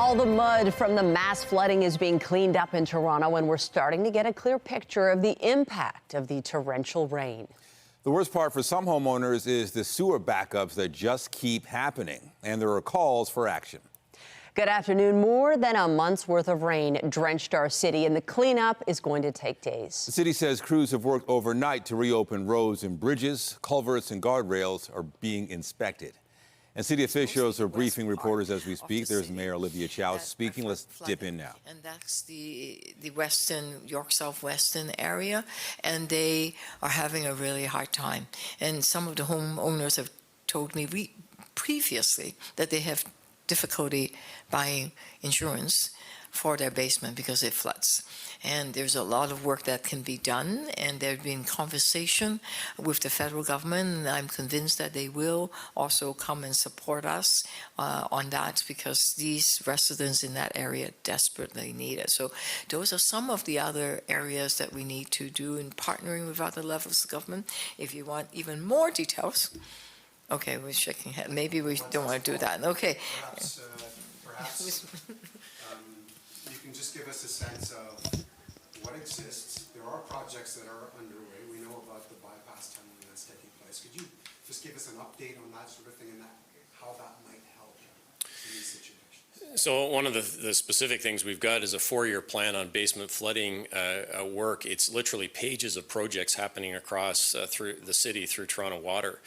All the mud from the mass flooding is being cleaned up in Toronto, and we're starting to get a clear picture of the impact of the torrential rain. The worst part for some homeowners is the sewer backups that just keep happening, and there are calls for action. Good afternoon. More than a month's worth of rain drenched our city, and the cleanup is going to take days. The city says crews have worked overnight to reopen roads and bridges. Culverts and guardrails are being inspected. And city officials are briefing reporters as we speak. There's Mayor Olivia Chow speaking. Let's dip in now. And that's the western, York Southwestern area, and they are having a really hard time. And some of the homeowners have told me previously that they have difficulty buying insurance for their basement because it floods. And there's a lot of work that can be done, and there's been conversation with the federal government, and I'm convinced that they will also come and support us on that, because these residents in that area desperately need it. So those are some of the other areas that we need to do in partnering with other levels of government. If you want even more details, okay, we're shaking head. Maybe we don't want to do that. Okay. Perhaps you can just give us a sense of what exists. There are projects that are underway. We know about the bypass tunneling that's taking place. Could you just give us an update on that sort of thing and how that might help in these situations? So one of the specific things we've got is a 4-year plan on basement flooding work. It's literally pages of projects happening across through the city through Toronto Water.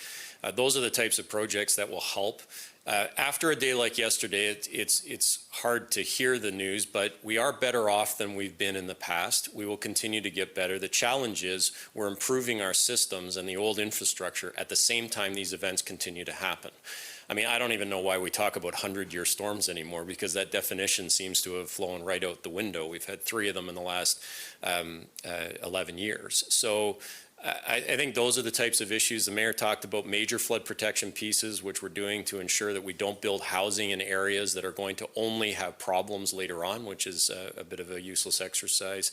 Those are the types of projects that will help. After a day like yesterday, it's hard to hear the news, but we are better off than we've been in the past. We will continue to get better. The challenge is we're improving our systems and the old infrastructure at the same time these events continue to happen. I mean, I don't even know why we talk about 100-year storms anymore, because that definition seems to have flown right out the window. We've had 3 of them in the last 11 years. So I think those are the types of issues. The mayor talked about major flood protection pieces, which we're doing to ensure that we don't build housing in areas that are going to only have problems later on, which is a bit of a useless exercise.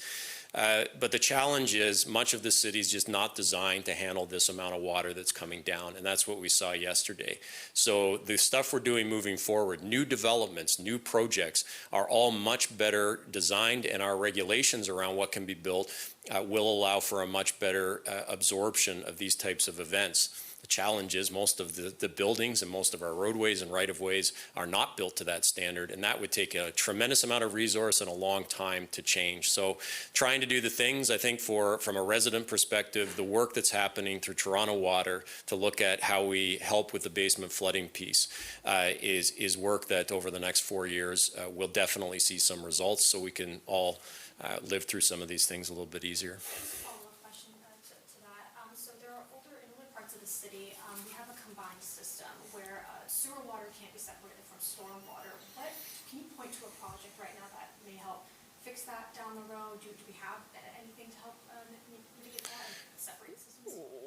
But the challenge is much of the city is just not designed to handle this amount of water that's coming down, and that's what we saw yesterday. So the stuff we're doing moving forward, new developments, new projects, are all much better designed, and our regulations around what can be built will allow for a much better absorption of these types of events. The challenge is most of the buildings and most of our roadways and right-of-ways are not built to that standard, and that would take a tremendous amount of resource and a long time to change. So trying to do the things, I think, from a resident perspective, the work that's happening through Toronto Water to look at how we help with the basement flooding piece is work that over the next 4 years we'll definitely see some results, so we can all live through some of these things a little bit easier. City, we have a combined system where sewer water can't be separated from storm water. What can you point to a project right now that may help fix that down the road? Do we have anything to help mitigate that and separate systems?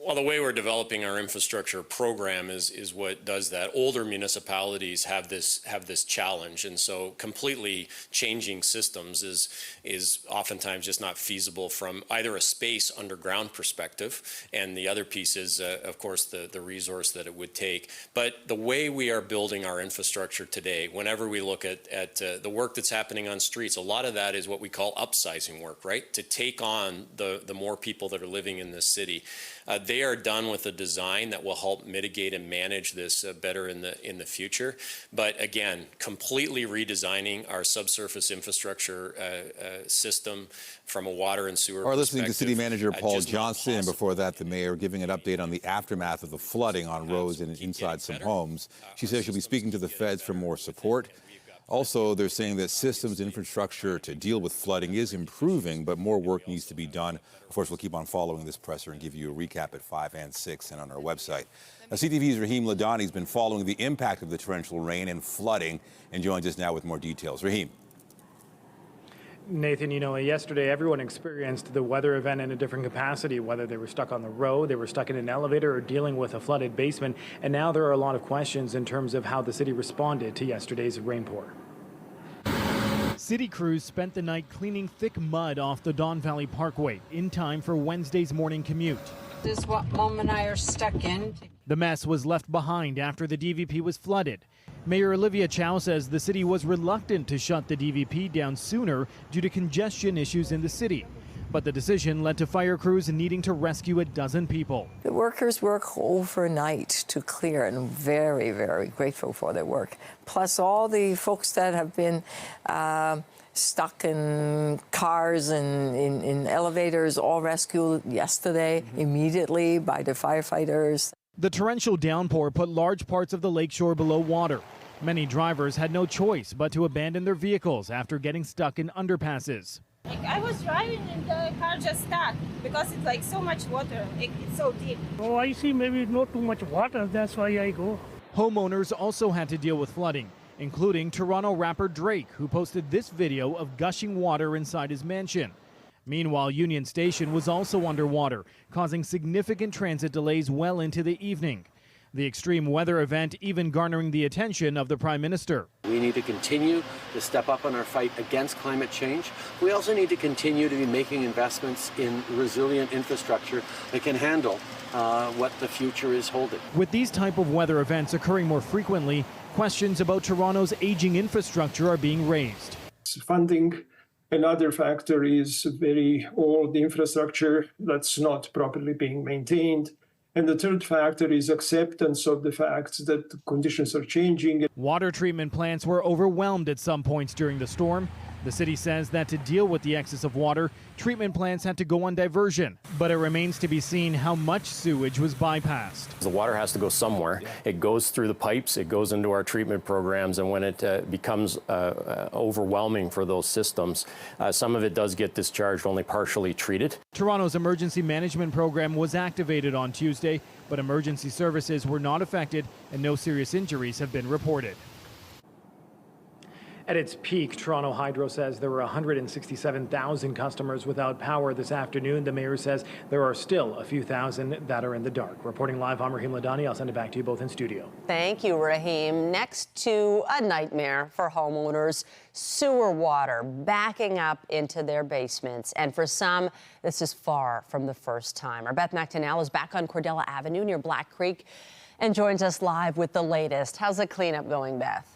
Well, the way we're developing our infrastructure program is what does that. Older municipalities have this challenge, and so completely changing systems is oftentimes just not feasible from either a space underground perspective, and the other piece is, of course, the resource that it would take. But the way we are building our infrastructure today, whenever we look at the work that's happening on streets, a lot of that is what we call upsizing work, right? To take on the more people that are living in this city. They are done with a design that will help mitigate and manage this better in the future. But again, completely redesigning our subsurface infrastructure system from a water and sewer perspective. Listening to City Manager Paul Johnston, and before that, the mayor giving an update on the aftermath of the flooding on roads and inside some homes. She says she'll be speaking to the feds for more support. Also, they're saying that systems infrastructure to deal with flooding is improving, but more work needs to be done. Of course, we'll keep on following this presser and give you a recap at 5 and 6 and on our website. Now, CTV's Raheem Ladani has been following the impact of the torrential rain and flooding and joins us now with more details. Raheem. Nathan, yesterday everyone experienced the weather event in a different capacity, whether they were stuck on the road, they were stuck in an elevator, or dealing with a flooded basement. And now there are a lot of questions in terms of how the city responded to yesterday's rainpour. City crews spent the night cleaning thick mud off the Don Valley Parkway in time for Wednesday's morning commute. This is what Mom and I are stuck in. The mess was left behind after the DVP was flooded. Mayor Olivia Chow says the city was reluctant to shut the DVP down sooner due to congestion issues in the city. But the decision led to fire crews needing to rescue a dozen people. The workers work overnight to clear, and very, very grateful for their work. Plus all the folks that have been stuck in cars and in elevators, all rescued yesterday immediately by the firefighters. The torrential downpour put large parts of the lakeshore below water. Many drivers had no choice but to abandon their vehicles after getting stuck in underpasses. I was driving and the car just stuck because it's like so much water. It's so deep. Oh, I see maybe not too much water. That's why I go. Homeowners also had to deal with flooding, including Toronto rapper Drake, who posted this video of gushing water inside his mansion. Meanwhile, Union Station was also underwater, causing significant transit delays well into the evening. The extreme weather event even garnering the attention of the Prime Minister. We need to continue to step up on our fight against climate change. We also need to continue to be making investments in resilient infrastructure that can handle what the future is holding. With these type of weather events occurring more frequently, questions about Toronto's aging infrastructure are being raised. Funding. Another factor is very old infrastructure that's not properly being maintained. And the third factor is acceptance of the fact that conditions are changing. Water treatment plants were overwhelmed at some points during the storm. The city says that to deal with the excess of water, treatment plants had to go on diversion. But it remains to be seen how much sewage was bypassed. The water has to go somewhere. It goes through the pipes, it goes into our treatment programs, and when it becomes overwhelming for those systems, some of it does get discharged, only partially treated. Toronto's emergency management program was activated on Tuesday, but emergency services were not affected and no serious injuries have been reported. At its peak, Toronto Hydro says there were 167,000 customers without power this afternoon. The mayor says there are still a few thousand that are in the dark. Reporting live, I'm Raheem Ladani. I'll send it back to you both in studio. Thank you, Raheem. Next to a nightmare for homeowners, sewer water backing up into their basements. And for some, this is far from the first time. Our Beth McTonnell is back on Cordella Avenue near Black Creek and joins us live with the latest. How's the cleanup going, Beth?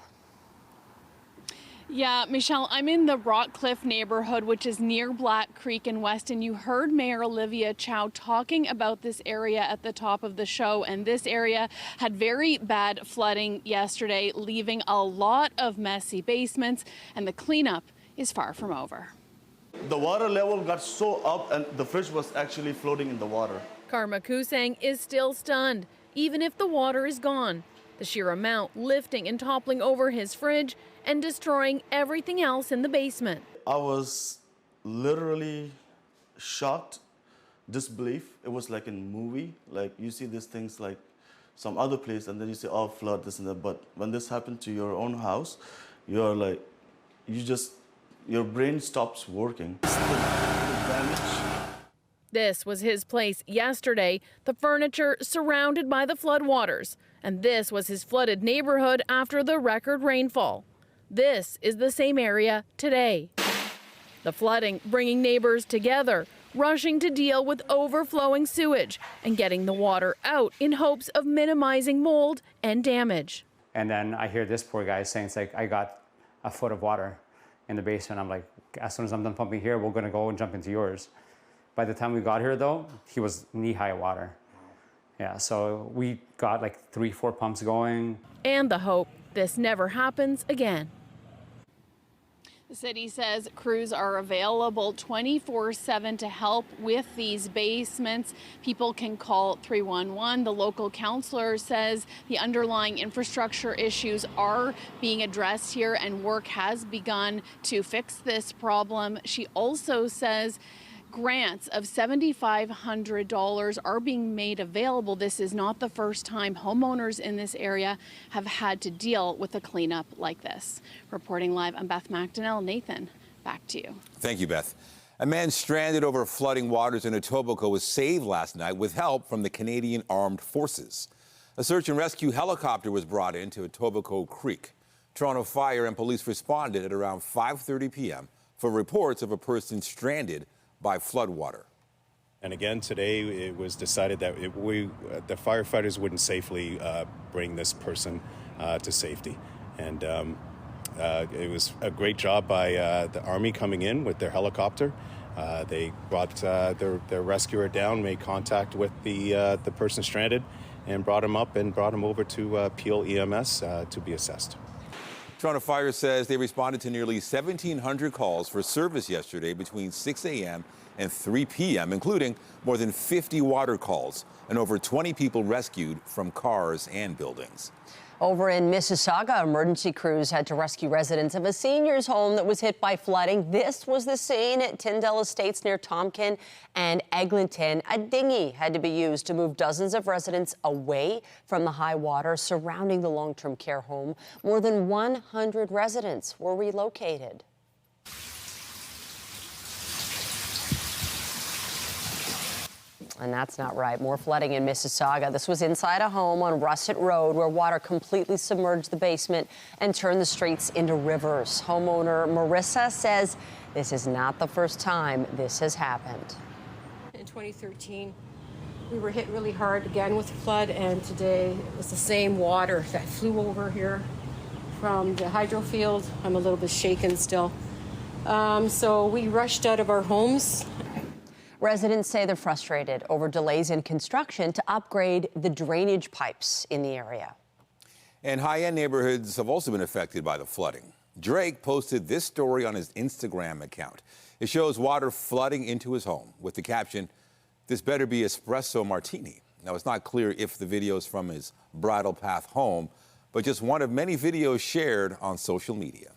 Yeah, Michelle, I'm in the Rockcliffe neighborhood, which is near Black Creek in Weston. You heard Mayor Olivia Chow talking about this area at the top of the show, and this area had very bad flooding yesterday, leaving a lot of messy basements, and the cleanup is far from over. The water level got so up, and the fridge was actually floating in the water. Karma Kusang is still stunned, even if the water is gone. The sheer amount lifting and toppling over his fridge and destroying everything else in the basement. I was literally shocked, disbelief. It was like in a movie. Like you see these things like some other place and then you say, oh, flood, this and that. But when this happened to your own house, you're like, your brain stops working. The damage. This was his place yesterday, the furniture surrounded by the floodwaters. And this was his flooded neighborhood after the record rainfall. This is the same area today. The flooding bringing neighbors together, rushing to deal with overflowing sewage and getting the water out in hopes of minimizing mold and damage. And then I hear this poor guy saying, it's like, I got a foot of water in the basement. I'm like, as soon as I'm done pumping here, we're gonna go and jump into yours. By the time we got here though, he was knee-high water. Yeah, so we got like 3-4 pumps going. And the hope this never happens again. The city says crews are available 24/7 to help with these basements. People can call 311. The local councillor says the underlying infrastructure issues are being addressed here and work has begun to fix this problem. She also says grants of $7,500 are being made available. This is not the first time homeowners in this area have had to deal with a cleanup like this. Reporting live, I'm Beth McTonnell. Nathan, back to you. Thank you, Beth. A man stranded over flooding waters in Etobicoke was saved last night with help from the Canadian Armed Forces. A search and rescue helicopter was brought into Etobicoke Creek. Toronto Fire and police responded at around 5:30 p.m. for reports of a person stranded by floodwater. And again, today it was decided that the firefighters wouldn't safely bring this person to safety. And it was a great job by the Army coming in with their helicopter. They brought their rescuer down, made contact with the person stranded, and brought him up and brought him over to Peel EMS to be assessed. Toronto Fire says they responded to nearly 1,700 calls for service yesterday between 6 a.m. and 3 p.m., including more than 50 water calls and over 20 people rescued from cars and buildings. Over in Mississauga, emergency crews had to rescue residents of a senior's home that was hit by flooding. This was the scene at Tyndale Estates near Tompkin and Eglinton. A dinghy had to be used to move dozens of residents away from the high water surrounding the long-term care home. More than 100 residents were relocated. And that's not right. More flooding in Mississauga. This was inside a home on Russet Road where water completely submerged the basement and turned the streets into rivers. Homeowner Marissa says this is not the first time this has happened. In 2013, we were hit really hard again with the flood, and today it was the same water that flew over here from the hydro field. I'm a little bit shaken still. So we rushed out of our homes. Residents say they're frustrated over delays in construction to upgrade the drainage pipes in the area. And high-end neighborhoods have also been affected by the flooding. Drake posted this story on his Instagram account. It shows water flooding into his home with the caption, "This better be espresso martini." Now, it's not clear if the video is from his Bridle Path home, but just one of many videos shared on social media.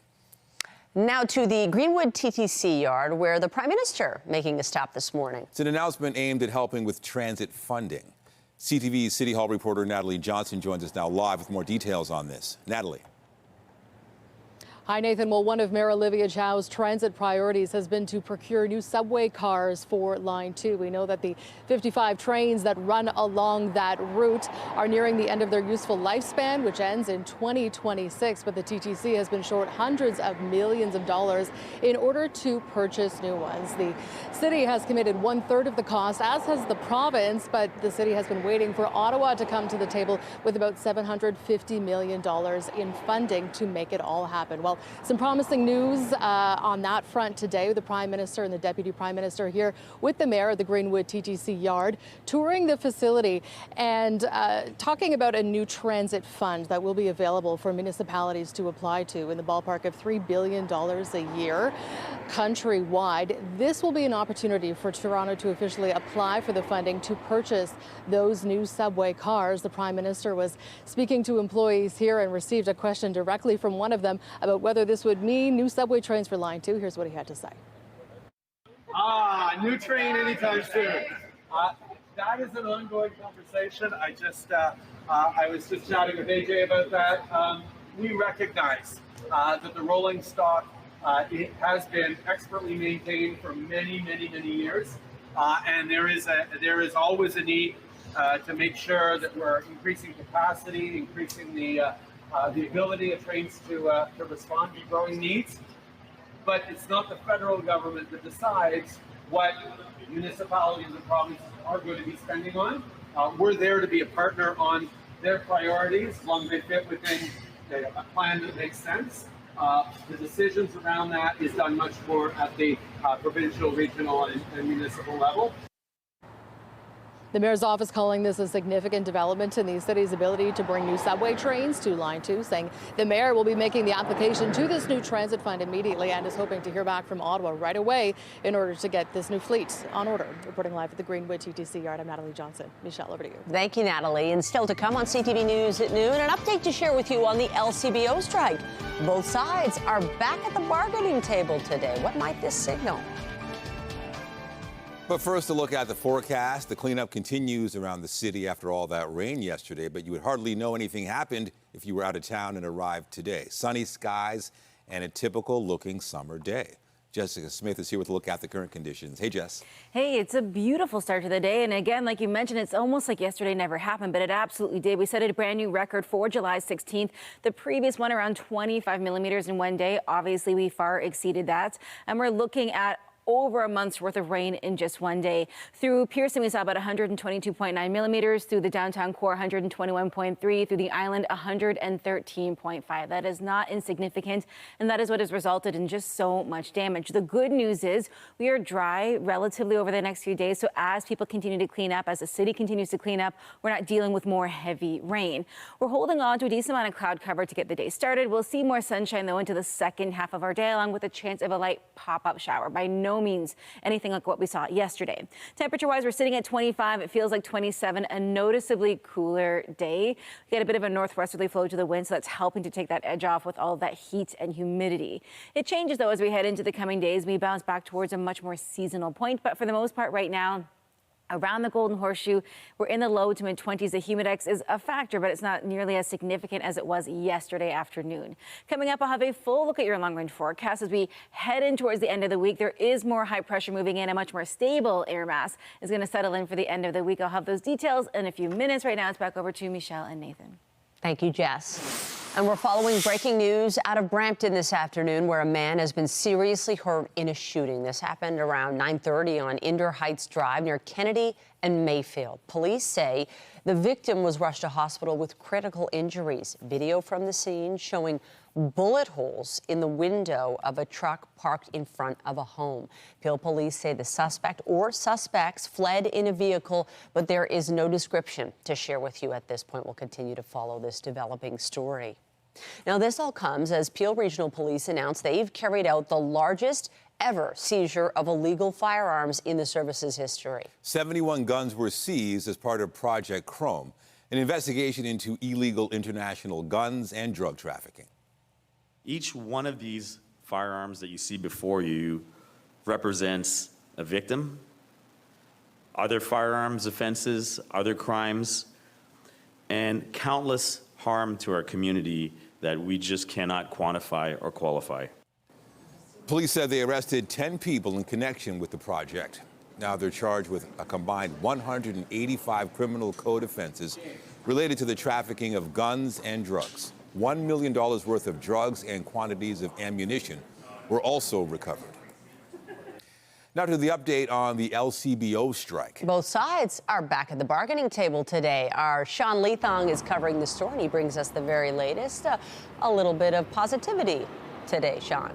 Now to the Greenwood TTC yard, where the Prime Minister making a stop this morning. It's an announcement aimed at helping with transit funding. CTV's City Hall reporter Natalie Johnson joins us now live with more details on this. Natalie. Hi, Nathan. Well, one of Mayor Olivia Chow's transit priorities has been to procure new subway cars for Line 2. We know that the 55 trains that run along that route are nearing the end of their useful lifespan, which ends in 2026. But the TTC has been short hundreds of millions of dollars in order to purchase new ones. The city has committed 1/3 of the cost, as has the province, but the city has been waiting for Ottawa to come to the table with about $750 million in funding to make it all happen. Well, some promising news on that front today. The Prime Minister and the Deputy Prime Minister here with the Mayor of the Greenwood TTC yard, touring the facility and talking about a new transit fund that will be available for municipalities to apply to in the ballpark of $3 billion a year countrywide. This will be an opportunity for Toronto to officially apply for the funding to purchase those new subway cars. The Prime Minister was speaking to employees here and received a question directly from one of them about whether this would mean new subway trains for Line 2. Here's what he had to say. New train anytime soon. That is an ongoing conversation. I was just chatting with AJ about that. We recognize that the rolling stock it has been expertly maintained for many, many, many years, and there is always a need to make sure that we're increasing capacity, increasing the ability of trains to respond to growing needs. But it's not the federal government that decides what municipalities and provinces are going to be spending on. We're there to be a partner on their priorities, as long as they fit within a plan that makes sense. The decisions around that is done much more at the provincial, regional, and municipal level. The mayor's office calling this a significant development in the city's ability to bring new subway trains to Line 2, saying the mayor will be making the application to this new transit fund immediately and is hoping to hear back from Ottawa right away in order to get this new fleet on order. Reporting live at the Greenwood TTC yard, I'm Natalie Johnson. Michelle, over to you. Thank you, Natalie. And still to come on CTV News at noon, an update to share with you on the LCBO strike. Both sides are back at the bargaining table today. What might this signal? But first, a look at the forecast. The cleanup continues around the city after all that rain yesterday, but you would hardly know anything happened if you were out of town and arrived today. Sunny skies and a typical looking summer day. Jessica Smith is here with a look at the current conditions. Hey, Jess. Hey, it's a beautiful start to the day. And again, like you mentioned, it's almost like yesterday never happened, but it absolutely did. We set a brand new record for July 16th. The previous one around 25 millimeters in one day. Obviously, we far exceeded that. And we're looking at over a month's worth of rain in just one day. Through Pearson, we saw about 122.9 millimeters. Through the downtown core, 121.3. Through the island, 113.5. That is not insignificant, and that is what has resulted in just so much damage. The good news is we are dry relatively over the next few days, so as people continue to clean up, as the city continues to clean up, we're not dealing with more heavy rain. We're holding on to a decent amount of cloud cover to get the day started. We'll see more sunshine, though, into the second half of our day, along with a chance of a light pop-up shower. By no means anything like what we saw yesterday. Temperature-wise, we're sitting at 25. It feels like 27, a noticeably cooler day. We get a bit of a northwesterly flow to the wind, so that's helping to take that edge off with all of that heat and humidity. It changes, though, as we head into the coming days. We bounce back towards a much more seasonal point, but for the most part right now, around the Golden Horseshoe, we're in the low to mid-20s. The humidex is a factor, but it's not nearly as significant as it was yesterday afternoon. Coming up, I'll have a full look at your long-range forecast as we head in towards the end of the week. There is more high pressure moving in. A much more stable air mass is going to settle in for the end of the week. I'll have those details in a few minutes. Right now, it's back over to Michelle and Nathan. Thank you, Jess. And we're following breaking news out of Brampton this afternoon, where a man has been seriously hurt in a shooting. This happened around 9:30 on Indy Heights Drive near Kennedy and Mayfield. Police say the victim was rushed to hospital with critical injuries. Video from the scene showing bullet holes in the window of a truck parked in front of a home. Peel police say the suspect or suspects fled in a vehicle, but there is no description to share with you at this point. We'll continue to follow this developing story. Now, this all comes as Peel Regional Police announced they've carried out the largest ever seizure of illegal firearms in the service's history. 71 guns were seized as part of Project Chrome, an investigation into illegal international guns and drug trafficking. Each one of these firearms that you see before you represents a victim, other firearms offenses, other crimes, and countless harm to our community that we just cannot quantify or qualify. Police said they arrested 10 people in connection with the project. Now they're charged with a combined 185 criminal code offenses related to the trafficking of guns and drugs. $1 million worth of drugs and quantities of ammunition were also recovered. Now to the update on the LCBO strike. Both sides are back at the bargaining table today. Our Sean Leathong is covering the story, and he brings us the very latest. A little bit of positivity today, Sean.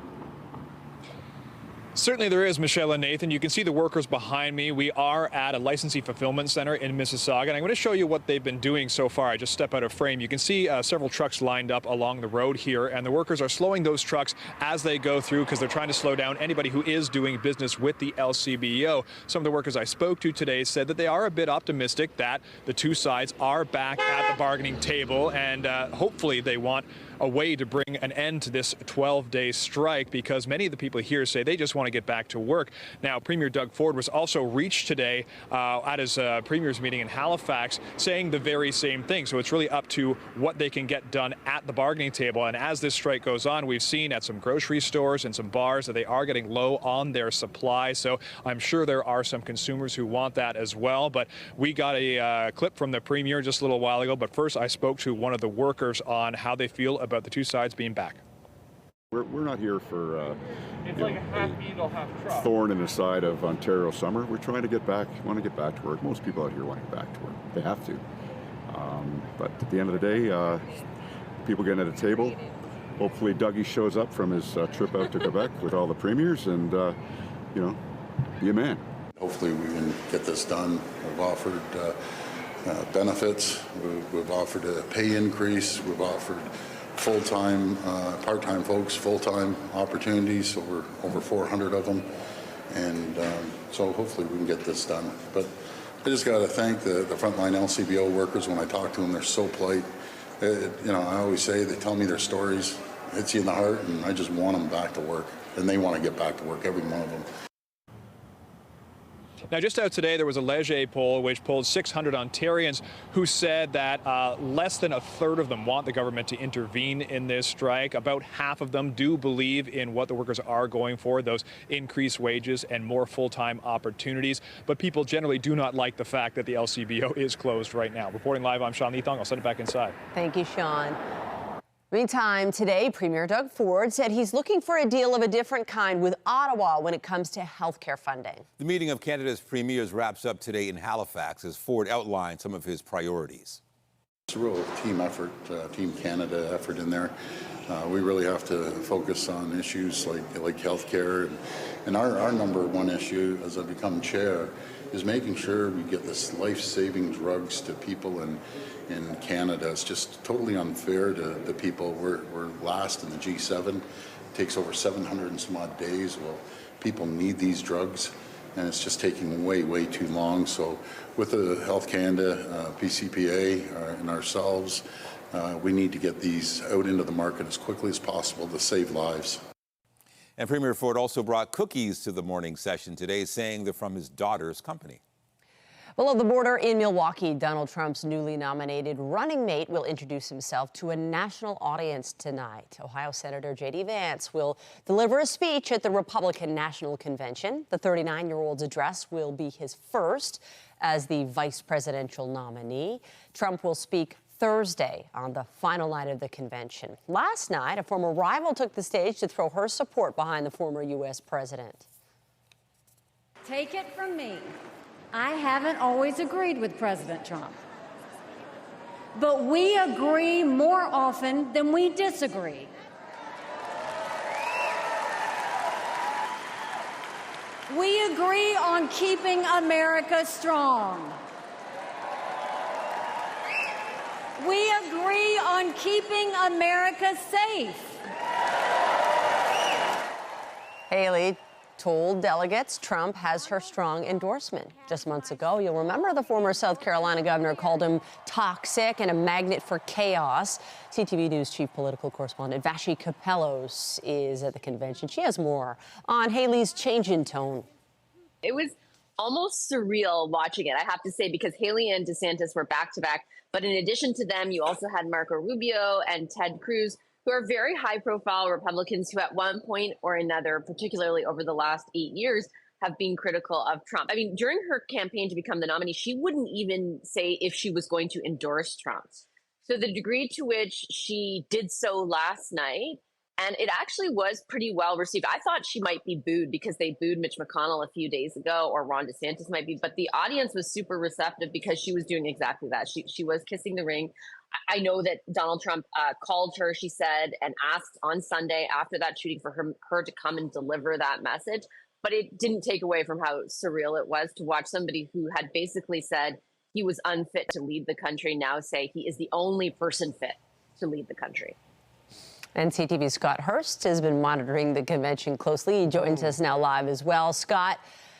Certainly there is, Michelle and Nathan. You can see the workers behind me. We are at a licensee fulfillment center in Mississauga, and I'm going to show you what they've been doing so far. I just step out of frame. You can see several trucks lined up along the road here, and the workers are slowing those trucks as they go through because they're trying to slow down anybody who is doing business with the LCBO. Some of the workers I spoke to today said that they are a bit optimistic that the two sides are back at the bargaining table, and hopefully they want a way to bring an end to this 12-day strike, because many of the people here say they just want to get back to work. Now, Premier Doug Ford was also reached today at his Premier's meeting in Halifax, saying the very same thing. So it's really up to what they can get done at the bargaining table. And as this strike goes on, we've seen at some grocery stores and some bars that they are getting low on their supply. So I'm sure there are some consumers who want that as well. But we got a clip from the Premier just a little while ago. But first, I spoke to one of the workers on how they feel about the two sides being back. We're not here for It's like a half needle, half truck. thorn in the side of Ontario summer. We're trying to get back, want to get back to work. Most people out here want to get back to work. They have to. But at the end of the day, people getting at a table. Hopefully Dougie shows up from his trip out to Quebec with all the premiers and, be a man. Hopefully we can get this done. We've offered benefits. We've offered a pay increase. We've offered full-time, part-time folks, full-time opportunities, over 400 of them. And so hopefully we can get this done. But I just got to thank the frontline LCBO workers. When I talk to them, they're so polite. I always say, they tell me their stories. It hits you in the heart, and I just want them back to work. And they want to get back to work, every one of them. Now, just out today, there was a Leger poll which polled 600 Ontarians who said that less than a third of them want the government to intervene in this strike. About half of them do believe in what the workers are going for, those increased wages and more full-time opportunities. But people generally do not like the fact that the LCBO is closed right now. Reporting live, I'm Sean Leathong. I'll send it back inside. Thank you, Sean. Meantime, today, Premier Doug Ford said he's looking for a deal of a different kind with Ottawa when it comes to health care funding. The meeting of Canada's premiers wraps up today in Halifax as Ford outlined some of his priorities. It's a real team effort, Team Canada effort in there. We really have to focus on issues like health care. And our number one issue as I become chair is making sure we get this life-saving drugs to people in Canada. It's just totally unfair to the people. We're last in the G7. It takes over 700 and some odd days. Well, people need these drugs, and it's just taking way too long. So with the Health Canada, PCPA, and ourselves, we need to get these out into the market as quickly as possible to save lives. And Premier Ford also brought cookies to the morning session today, saying they're from his daughter's company. Below the border in Milwaukee, Donald Trump's newly nominated running mate will introduce himself to a national audience tonight. Ohio Senator J.D. Vance will deliver a speech at the Republican National Convention. The 39-year-old's address will be his first as the vice presidential nominee. Trump will speak Thursday on the final night of the convention. Last night, a former rival took the stage to throw her support behind the former U.S. president. Take it from me, I haven't always agreed with President Trump. But we agree more often than we disagree. We agree on keeping America strong. We agree on keeping America safe. Haley told delegates Trump has her strong endorsement. Just months ago, you'll remember the former South Carolina governor called him toxic and a magnet for chaos. CTV News chief political correspondent Vashi Kapellos is at the convention. She has more on Haley's change in tone. It was almost surreal watching it, I have to say, because Haley and DeSantis were back-to-back. But in addition to them, you also had Marco Rubio and Ted Cruz, who are very high-profile Republicans who at one point or another, particularly over the last 8 years, have been critical of Trump. I mean, during her campaign to become the nominee, she wouldn't even say if she was going to endorse Trump. So the degree to which she did so last night, and it actually was pretty well received. I thought she might be booed because they booed Mitch McConnell a few days ago, or Ron DeSantis might be, but the audience was super receptive because she was doing exactly that. She was kissing the ring. I know that Donald Trump called her, she said, and asked on Sunday after that shooting for her to come and deliver that message. But it didn't take away from how surreal it was to watch somebody who had basically said he was unfit to lead the country now say he is the only person fit to lead the country. And CTV's Scott Hurst has been monitoring the convention closely. He joins us now live as well. Scott,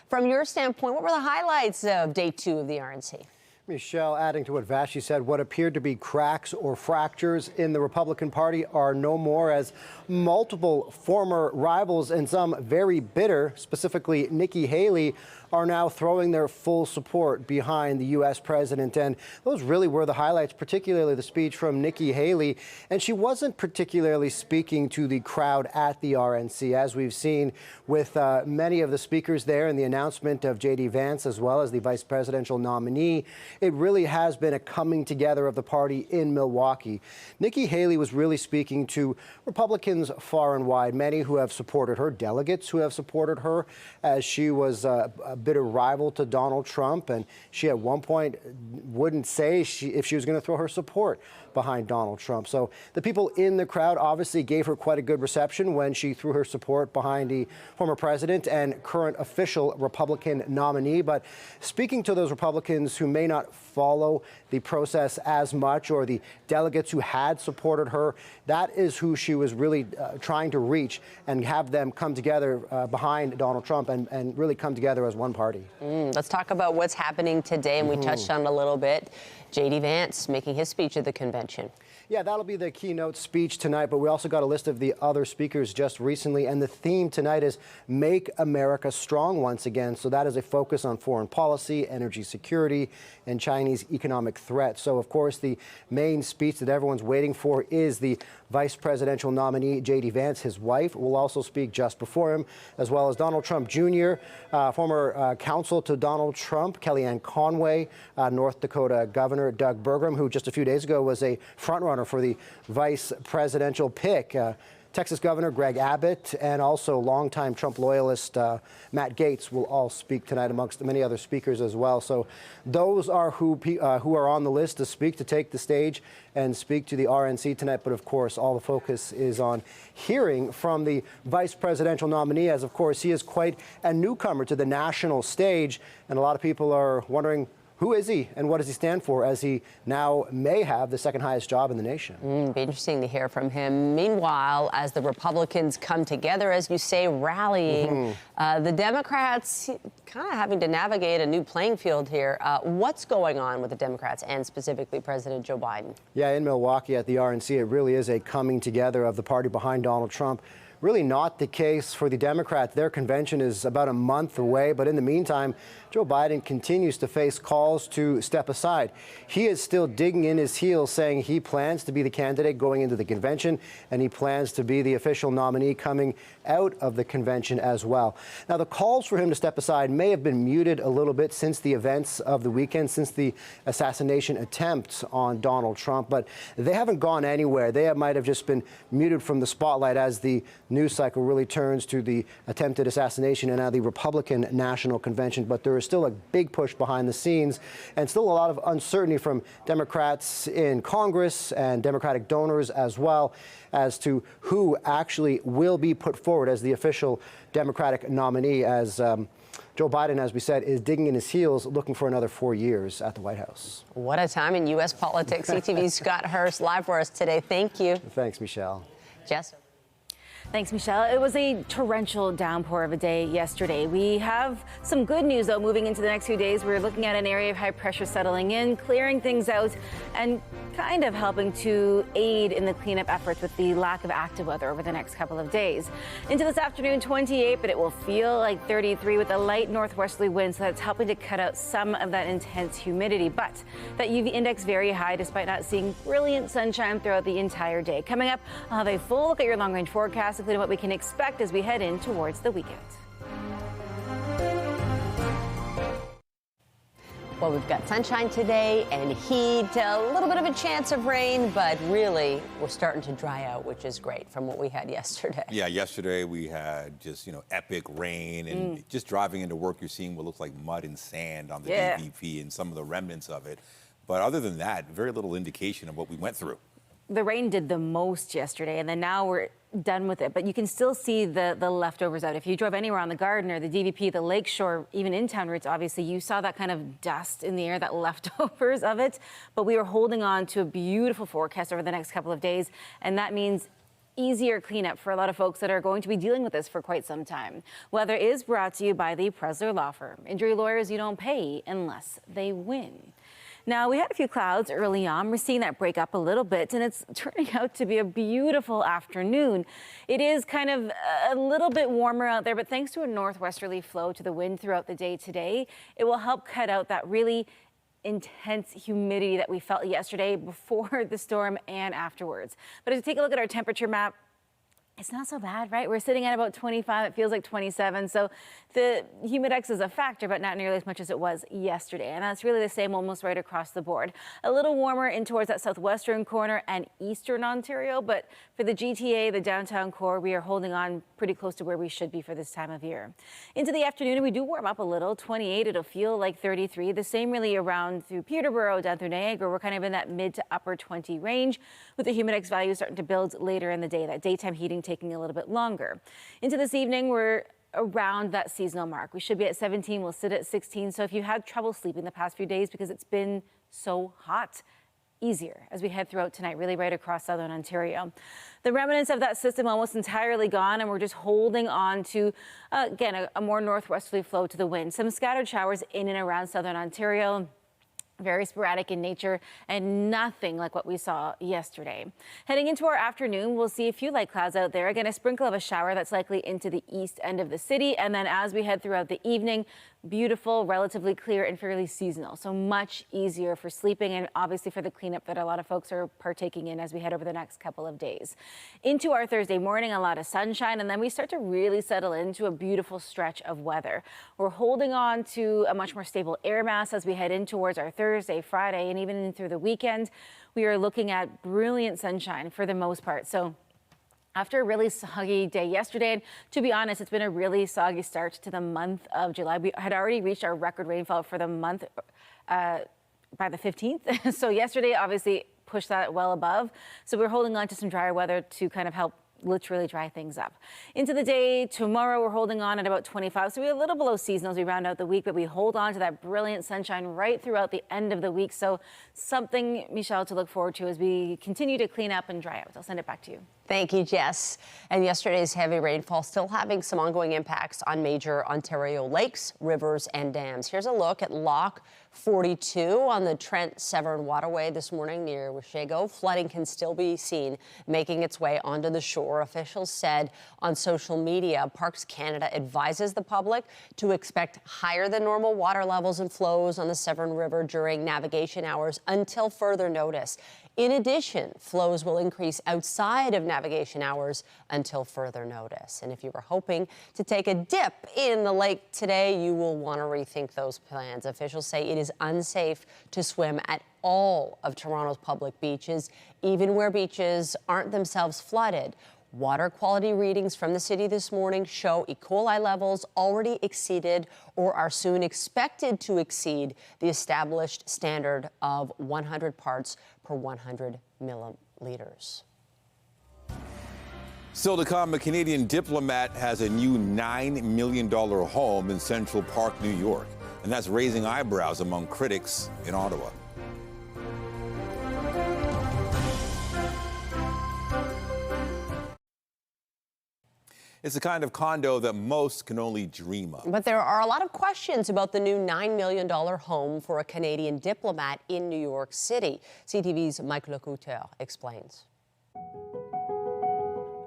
from your standpoint, what were the highlights of day 2 of the RNC? Michelle, adding to what Vashi said, what appeared to be cracks or fractures in the Republican Party are no more, as multiple former rivals and some very bitter, specifically Nikki Haley, are now throwing their full support behind the U.S. president. And those really were the highlights, particularly the speech from Nikki Haley. And she wasn't particularly speaking to the crowd at the RNC, as we've seen with many of the speakers there and the announcement of J.D. Vance, as well as the vice presidential nominee. It really has been a coming together of the party in Milwaukee. Nikki Haley was really speaking to Republicans far and wide, many who have supported her, delegates who have supported her, as she was a bitter rival to Donald Trump. And she at one point wouldn't say if she was going to throw her support behind Donald Trump. So the people in the crowd obviously gave her quite a good reception when she threw her support behind the former president and current official Republican nominee. But speaking to those Republicans who may not follow the process as much, or the delegates who had supported her, that is who she was really trying to reach and have them come together behind Donald Trump and really come together as one party. Let's talk about what's happening today, and we touched on it a little bit. J.D. Vance making his speech at the convention. Yeah, that'll be the keynote speech tonight, but we also got a list of the other speakers just recently, and the theme tonight is Make America Strong once again. So that is a focus on foreign policy, energy security, and Chinese economic threats. So, of course, the main speech that everyone's waiting for is the vice presidential nominee, J.D. Vance. His wife will also speak just before him, as well as Donald Trump Jr., former counsel to Donald Trump, Kellyanne Conway, North Dakota Governor Doug Burgum, who just a few days ago was a frontrunner runner for the vice presidential pick. Texas Governor Greg Abbott and also longtime Trump loyalist Matt Gaetz will all speak tonight, amongst many other speakers as well. So those are who are on the list to speak, to take the stage and speak to the RNC tonight. But of course, all the focus is on hearing from the vice presidential nominee, as of course he is quite a newcomer to the national stage. And a lot of people are wondering, who is he and what does he stand for, as he now may have the second highest job in the nation? Be interesting to hear from him. Meanwhile, as the Republicans come together, as you say, rallying, the Democrats kind of having to navigate a new playing field here. What's going on with the Democrats and specifically President Joe Biden? Yeah, in Milwaukee at the RNC, it really is a coming together of the party behind Donald Trump. Really not the case for the Democrats. Their convention is about a month away, but in the meantime, Joe Biden continues to face calls to step aside. He is still digging in his heels, saying he plans to be the candidate going into the convention, and he plans to be the official nominee coming out of the convention as well. Now, the calls for him to step aside may have been muted a little bit since the events of the weekend, since the assassination attempts on Donald Trump, but they haven't gone anywhere. They might have just been muted from the spotlight as the news cycle really turns to the attempted assassination and now the Republican National Convention. But there is still a big push behind the scenes and still a lot of uncertainty from Democrats in Congress and Democratic donors as well as to who actually will be put forward as the official Democratic nominee, as Joe Biden, as we said, is digging in his heels, looking for another 4 years at the White House. What a time in U.S. politics. CTV's Scott Hurst live for us today. Thank you. Thanks, Michelle. Jess. Thanks, Michelle. It was a torrential downpour of a day yesterday. We have some good news, though, moving into the next few days. We're looking at an area of high pressure settling in, clearing things out, and kind of helping to aid in the cleanup efforts with the lack of active weather over the next couple of days. Into this afternoon, 28, but it will feel like 33 with a light northwesterly wind, so that's helping to cut out some of that intense humidity. But that UV index very high, despite not seeing brilliant sunshine throughout the entire day. Coming up, I'll have a full look at your long-range forecast, including what we can expect as we head in towards the weekend. Well, we've got sunshine today and heat, a little bit of a chance of rain, but really we're starting to dry out, which is great from what we had yesterday. Yeah, yesterday we had just, epic rain, and just driving into work, you're seeing what looks like mud and sand on the DVP and some of the remnants of it. But other than that, very little indication of what we went through. The rain did the most yesterday, and then now we're done with it. But you can still see the leftovers out. If you drove anywhere on the Gardiner, the DVP, the lakeshore, even in-town routes, obviously, you saw that kind of dust in the air, that leftovers of it. But we are holding on to a beautiful forecast over the next couple of days, and that means easier cleanup for a lot of folks that are going to be dealing with this for quite some time. Weather is brought to you by the Presler Law Firm. Injury lawyers you don't pay unless they win. Now, we had a few clouds early on. We're seeing that break up a little bit, and it's turning out to be a beautiful afternoon. It is kind of a little bit warmer out there, but thanks to a northwesterly flow to the wind throughout the day today, it will help cut out that really intense humidity that we felt yesterday before the storm and afterwards. But as you take a look at our temperature map, it's not so bad, right? We're sitting at about 25. It feels like 27. So the humidex is a factor, but not nearly as much as it was yesterday. And that's really the same almost right across the board. A little warmer in towards that southwestern corner and eastern Ontario. But for the GTA, the downtown core, we are holding on pretty close to where we should be for this time of year. Into the afternoon, we do warm up a little. 28, it'll feel like 33. The same really around through Peterborough, down through Niagara. We're kind of in that mid to upper 20 range, with the humidex value starting to build later in the day. That daytime heating taking a little bit longer. Into this evening, we're around that seasonal mark. We should be at 17. We'll sit at 16. So if you had trouble sleeping the past few days because it's been so hot, easier as we head throughout tonight, really right across southern Ontario. The remnants of that system almost entirely gone, and we're just holding on to, again, a more northwesterly flow to the wind. Some scattered showers in and around southern Ontario. Very sporadic in nature and nothing like what we saw yesterday. Heading into our afternoon, we'll see a few light clouds out there. Again, a sprinkle of a shower that's likely into the east end of the city. And then as we head throughout the evening, beautiful, relatively clear, and fairly seasonal. So much easier for sleeping and obviously for the cleanup that a lot of folks are partaking in as we head over the next couple of days. Into our Thursday morning, a lot of sunshine, and then we start to really settle into a beautiful stretch of weather. We're holding on to a much more stable air mass as we head in towards our Thursday, Friday, and even through the weekend. We are looking at brilliant sunshine for the most part. So after a really soggy day yesterday, and to be honest, it's been a really soggy start to the month of July. We had already reached our record rainfall for the month by the 15th. So yesterday obviously pushed that well above. So we're holding on to some drier weather to kind of help literally dry things up. Into the day tomorrow, we're holding on at about 25. So we're a little below seasonal as we round out the week, but we hold on to that brilliant sunshine right throughout the end of the week. So something, Michelle, to look forward to as we continue to clean up and dry out. I'll send it back to you. Thank you, Jess. And yesterday's heavy rainfall still having some ongoing impacts on major Ontario lakes, rivers, and dams. Here's a look at Lock 42 on the Trent-Severn Waterway this morning near Washego. Flooding can still be seen making its way onto the shore. Officials said on social media, Parks Canada advises the public to expect higher than normal water levels and flows on the Severn River during navigation hours until further notice. In addition, flows will increase outside of navigation hours until further notice. And if you were hoping to take a dip in the lake today, you will want to rethink those plans. Officials say it is unsafe to swim at all of Toronto's public beaches, even where beaches aren't themselves flooded. Water quality readings from the city this morning show E. coli levels already exceeded or are soon expected to exceed the established standard of 100 parts per 100 milliliters. Still to come, a Canadian diplomat has a new $9 million home in Central Park, New York, and that's raising eyebrows among critics in Ottawa. It's the kind of condo that most can only dream of. But there are a lot of questions about the new $9 million home for a Canadian diplomat in New York City. CTV's Mike Lecouteur explains.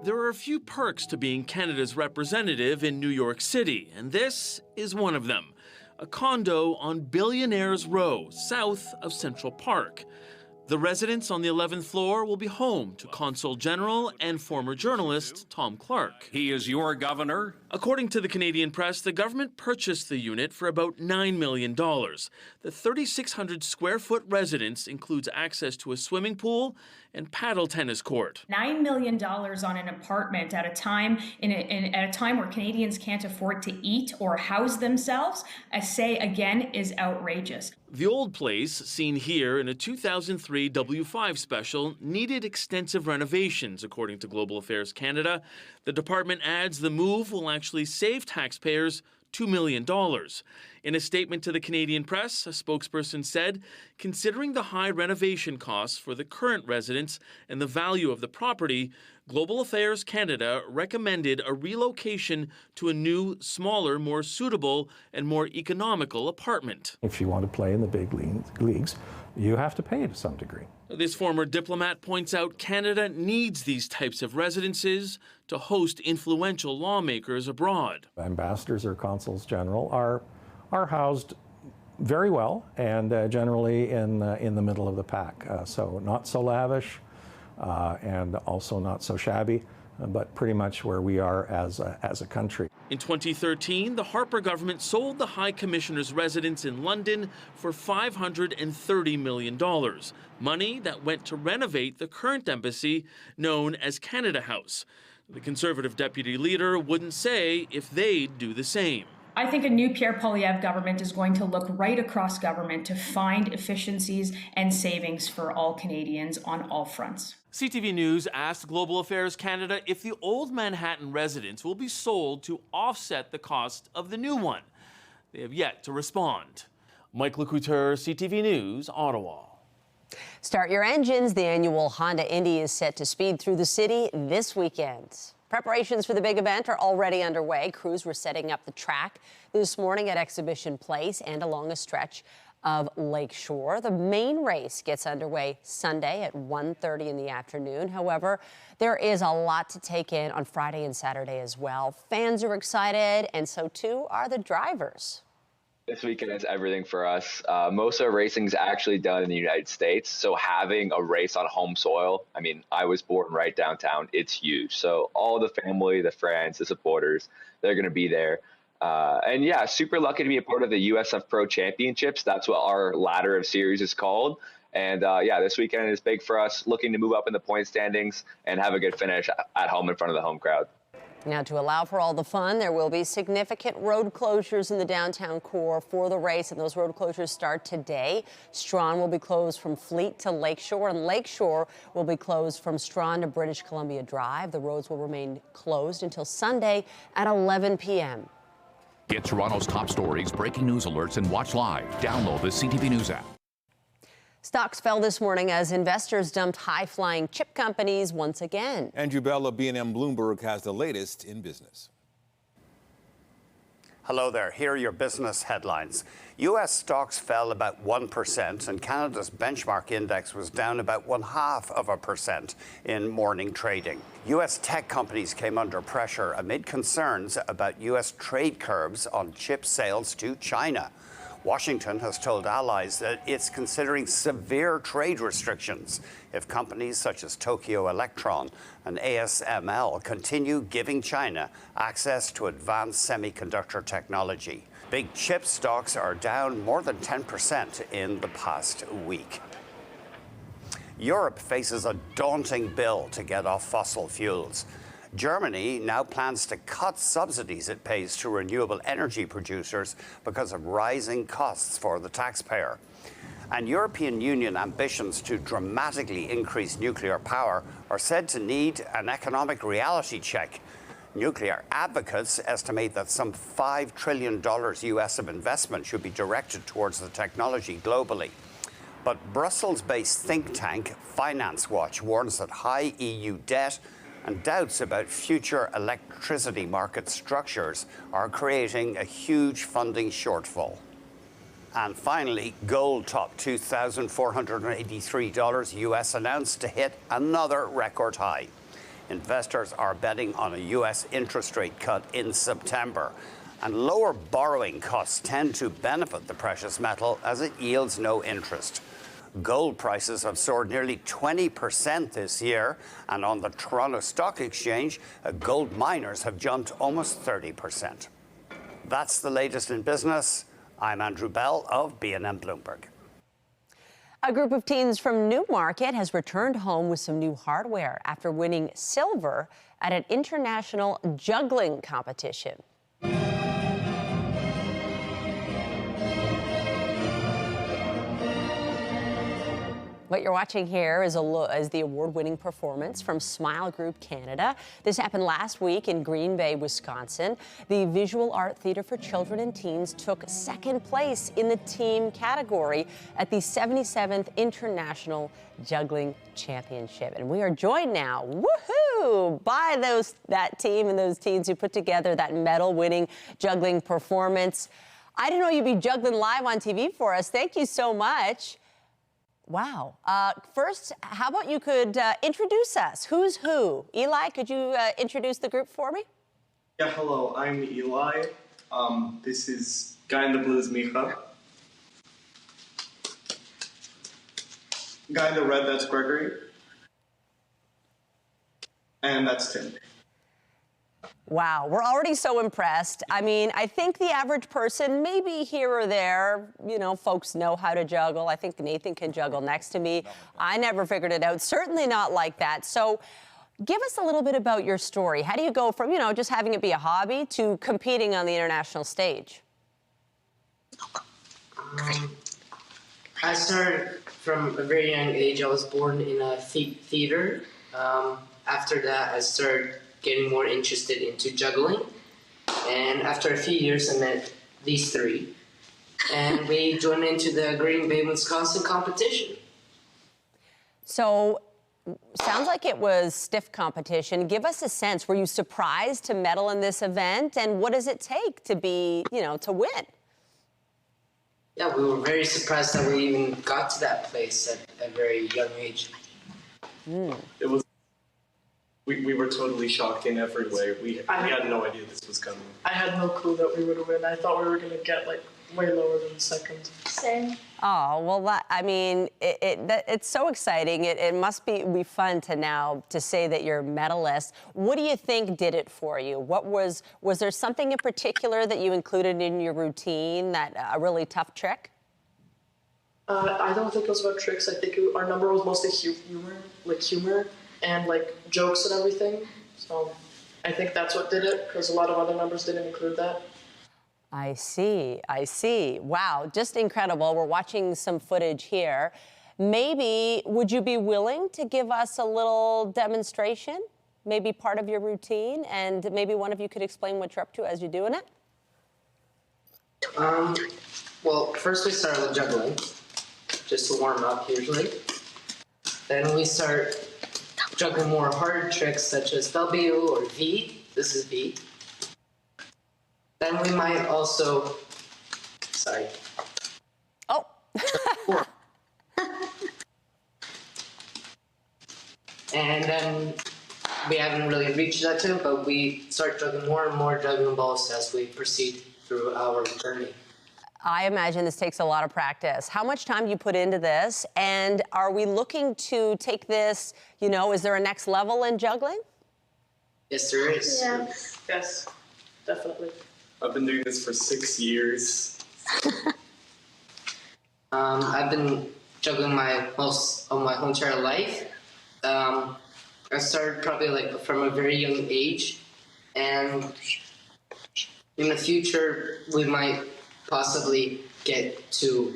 There are a few perks to being Canada's representative in New York City, and this is one of them. A condo on Billionaires Row, south of Central Park. The residence on the 11th floor will be home to Consul General and former journalist Tom Clark. He is your governor. According to the Canadian press, the government purchased the unit for about $9 million. The 3,600 square foot residence includes access to a swimming pool and paddle tennis court. $9 million on an apartment at a time at a time where Canadians can't afford to eat or house themselves, I say again, is outrageous. The old place, seen here in a 2003 W5 special, needed extensive renovations, according to Global Affairs Canada. The department adds the move will actually save taxpayers $2 million. In a statement to the Canadian press, a spokesperson said, considering the high renovation costs for the current residents and the value of the property, Global Affairs Canada recommended a relocation to a new, smaller, more suitable and more economical apartment. If you want to play in the big leagues, you have to pay to some degree. This former diplomat points out Canada needs these types of residences to host influential lawmakers abroad. Ambassadors or consuls general are housed very well and generally in the middle of the pack. So not so lavish and also not so shabby, but pretty much where we are as a country. In 2013, the Harper government sold the High Commissioner's residence in London for $530 million, money that went to renovate the current embassy known as Canada House. The Conservative deputy leader wouldn't say if they'd do the same. I think a new Pierre Poilievre government is going to look right across government to find efficiencies and savings for all Canadians on all fronts. CTV News asked Global Affairs Canada if the old Manhattan residence will be sold to offset the cost of the new one. They have yet to respond. Mike Lecouteur, CTV News, Ottawa. Start your engines. The annual Honda Indy is set to speed through the city this weekend. Preparations for the big event are already underway. Crews were setting up the track this morning at Exhibition Place and along a stretch of Lakeshore. The main race gets underway Sunday at 1:30 in the afternoon. However, there is a lot to take in on Friday and Saturday as well. Fans are excited, and so too are the drivers. This weekend is everything for us. Most of our racing is actually done in the United States. So having a race on home soil, I mean, I was born right downtown. It's huge. So all the family, the friends, the supporters, they're going to be there. And yeah, super lucky to be a part of the USF Pro Championships. That's what our ladder of series is called. And yeah, this weekend is big for us, looking to move up in the point standings and have a good finish at home in front of the home crowd. Now, to allow for all the fun, there will be significant road closures in the downtown core for the race, and those road closures start today. Strawn will be closed from Fleet to Lakeshore, and Lakeshore will be closed from Strawn to British Columbia Drive. The roads will remain closed until Sunday at 11 p.m. Get Toronto's top stories, breaking news alerts, and watch live. Download the CTV News app. Stocks fell this morning as investors dumped high-flying chip companies once again. Andrew Bell of B&M Bloomberg has the latest in business. Hello there. Here are your business headlines. U.S. stocks fell about 1%, and Canada's benchmark index was down about 0.5% in morning trading. U.S. tech companies came under pressure amid concerns about U.S. trade curbs on chip sales to China. Washington has told allies that it's considering severe trade restrictions if companies such as Tokyo Electron and ASML continue giving China access to advanced semiconductor technology. Big chip stocks are down more than 10% in the past week. Europe faces a daunting bill to get off fossil fuels. Germany now plans to cut subsidies it pays to renewable energy producers because of rising costs for the taxpayer. And European Union ambitions to dramatically increase nuclear power are said to need an economic reality check. Nuclear advocates estimate that some $5 trillion US of investment should be directed towards the technology globally. But Brussels-based think tank Finance Watch warns that high EU debt and doubts about future electricity market structures are creating a huge funding shortfall. And finally, gold topped $2,483 US, announced to hit another record high. Investors are betting on a US interest rate cut in September. And lower borrowing costs tend to benefit the precious metal as it yields no interest. Gold prices have soared nearly 20% this year, and on the Toronto Stock Exchange, gold miners have jumped almost 30%. That's the latest in business. I'm Andrew Bell of B&M Bloomberg. A group of teens from Newmarket has returned home with some new hardware after winning silver at an international juggling competition. What you're watching here is the award-winning performance from Smile Group Canada. This happened last week in Green Bay, Wisconsin. The Visual Art Theatre for Children and Teens took second place in the team category at the 77th International Juggling Championship. And we are joined now, woohoo, by that team and those teens who put together that medal-winning juggling performance. I didn't know you'd be juggling live on TV for us. Thank you so much. Wow. First, how about you could introduce us? Who's who? Eli, could you introduce the group for me? Yeah, hello. I'm Eli. This is Guy in the Blues, Micha. Guy in the Red, that's Gregory. And that's Tim. Wow, we're already so impressed. I mean, I think the average person, maybe here or there, you know, folks know how to juggle. I think Nathan can juggle next to me. I never figured it out, certainly not like that. So give us a little bit about your story. How do you go from, you know, just having it be a hobby to competing on the international stage? I started from a very young age. I was born in a theater. After that, I started getting more interested into juggling. And after a few years, I met these three. And we joined into the Green Bay, Wisconsin competition. So, sounds like it was stiff competition. Give us a sense. Were you surprised to medal in this event? And what does it take to be, you know, to win? Yeah, we were very surprised that we even got to that place at a very young age. It was. We were totally shocked in every way. We had no idea this was coming. I had no clue that we would win. I thought we were going to get like way lower than the second. Same. Oh, well, I mean, it's so exciting. It must be fun to now to say that you're a medalist. What do you think did it for you? Was there something in particular that you included in your routine, that a really tough trick? I don't think it was about tricks. I think our number was mostly humor and like jokes and everything. So I think that's what did it, because a lot of other numbers didn't include that. I see. Wow, just incredible. We're watching some footage here. Maybe, would you be willing to give us a little demonstration? Maybe part of your routine, and maybe one of you could explain what you're up to as you're doing it? Well, first we start with juggling, just to warm up usually. Then we start juggling more hard tricks such as W or V. This is V. Then we might also, sorry. Oh. And then we haven't really reached that too, but we start juggling more and more juggling balls as we proceed through our journey. I imagine this takes a lot of practice. How much time do you put into this? And are we looking to take this, is there a next level in juggling? Yes, there is. Yes, definitely. I've been doing this for 6 years. I've been juggling most of my whole entire life. I started probably from a very young age, and in the future we might possibly get to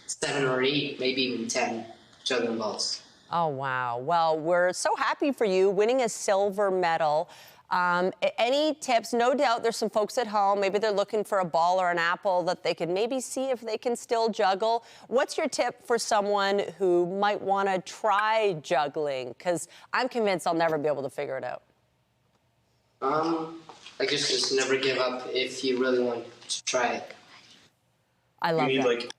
7 or 8, maybe even 10 juggling balls. Oh, wow. Well, we're so happy for you winning a silver medal. Any tips? No doubt there's some folks at home, maybe they're looking for a ball or an apple that they can maybe see if they can still juggle. What's your tip for someone who might want to try juggling? Because I'm convinced I'll never be able to figure it out. I guess just never give up if you really want to try it. I love that. You need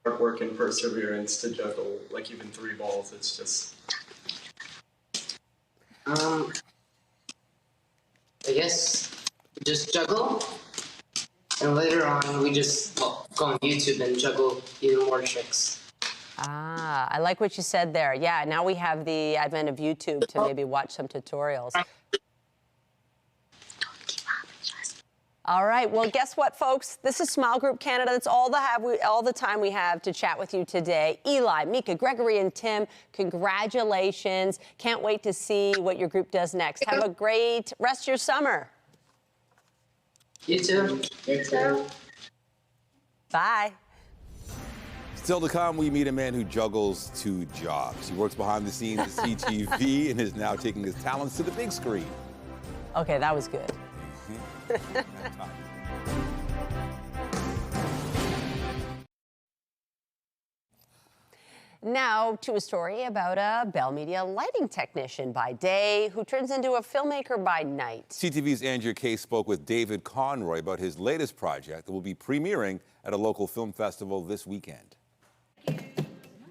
hard work and perseverance to juggle even 3 balls. It's just... I guess we just juggle, and later on we just go on YouTube and juggle even more tricks. Ah, I like what you said there. Yeah, now we have the advent of YouTube to maybe watch some tutorials. All right, well, guess what, folks? This is Smile Group Canada. That's all the time we have to chat with you today. Eli, Mika, Gregory, and Tim, congratulations. Can't wait to see what your group does next. Have a great rest of your summer. You too. You too. Bye. Still to come, we meet a man who juggles 2 jobs. He works behind the scenes at CTV and is now taking his talents to the big screen. Okay, that was good. Now to a story about a Bell Media lighting technician by day who turns into a filmmaker by night. CTV's Andrea Kay spoke with David Conroy about his latest project that will be premiering at a local film festival this weekend.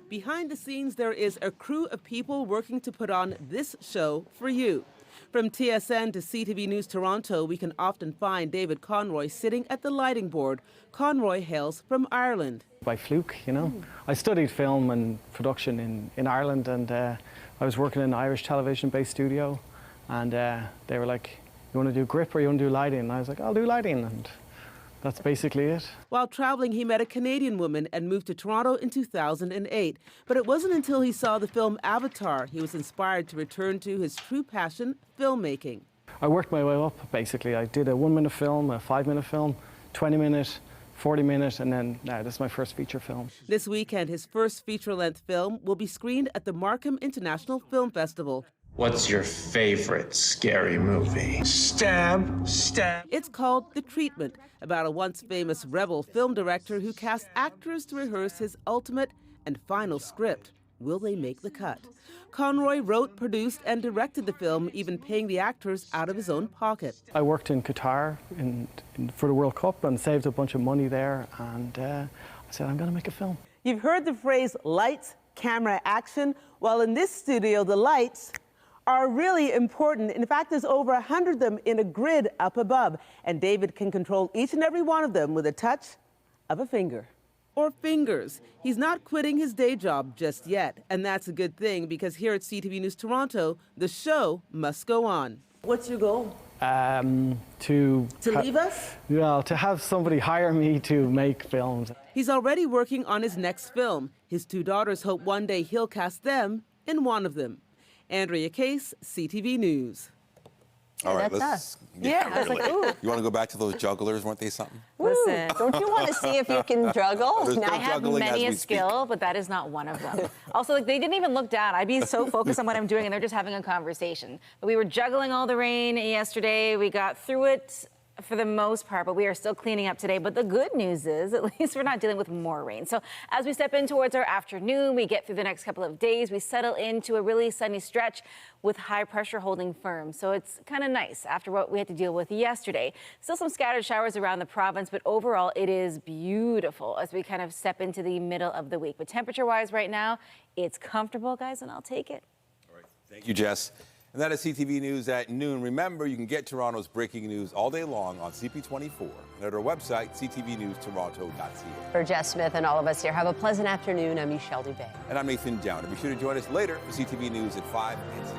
Behind the scenes, there is a crew of people working to put on this show for you. From TSN to CTV News Toronto, we can often find David Conroy sitting at the lighting board. Conroy hails from Ireland. By fluke, I studied film and production in Ireland, and I was working in an Irish television-based studio, and they were like, you want to do grip or you want to do lighting? And I was like, I'll do lighting, and that's basically it. While traveling, he met a Canadian woman and moved to Toronto in 2008. But it wasn't until he saw the film Avatar he was inspired to return to his true passion, filmmaking. I worked my way up, basically. I did a 1-minute film, a 5-minute film, 20-minute, 40-minute, and then this is my first feature film. This weekend, his first feature-length film will be screened at the Markham International Film Festival. What's your favorite scary movie? Stab, stab. It's called The Treatment, about a once famous rebel film director who cast actors to rehearse his ultimate and final script. Will they make the cut? Conroy wrote, produced, and directed the film, even paying the actors out of his own pocket. I worked in Qatar for the World Cup and saved a bunch of money there, and I said, I'm going to make a film. You've heard the phrase lights, camera, action. Well, in this studio, the lights are really important. In fact, there's over 100 of them in a grid up above, and David can control each and every one of them with a touch of a finger. Or fingers. He's not quitting his day job just yet, and that's a good thing because here at CTV News Toronto, the show must go on. What's your goal? To leave us? Yeah, to have somebody hire me to make films. He's already working on his next film. His two daughters hope one day he'll cast them in one of them. Andrea Case, CTV News. All right, That's let's. us. Yeah, I was like, ooh. You want to go back to those jugglers? Weren't they something? Listen. Don't you want to see if you can juggle? There's no I have juggling many as a we speak. skill, but that is not one of them. Also, like, they didn't even look down. I'd be so focused on what I'm doing, and they're just having a conversation. But we were juggling all the rain yesterday. We got through it for the most part, but we are still cleaning up today. But the good news is, at least we're not dealing with more rain. So as we step in towards our afternoon, we get through the next couple of days, we settle into a really sunny stretch with high pressure holding firm. So it's kind of nice after what we had to deal with yesterday. Still some scattered showers around the province, but overall it is beautiful as we kind of step into the middle of the week. But temperature-wise right now, it's comfortable, guys, and I'll take it. All right. Thank you, Jess. And that is CTV News at noon. Remember, you can get Toronto's breaking news all day long on CP24 and at our website, ctvnewstoronto.ca. For Jess Smith and all of us here, have a pleasant afternoon. I'm Michelle Dubé. And I'm Nathan Downer. Be sure to join us later for CTV News at 5 and 6.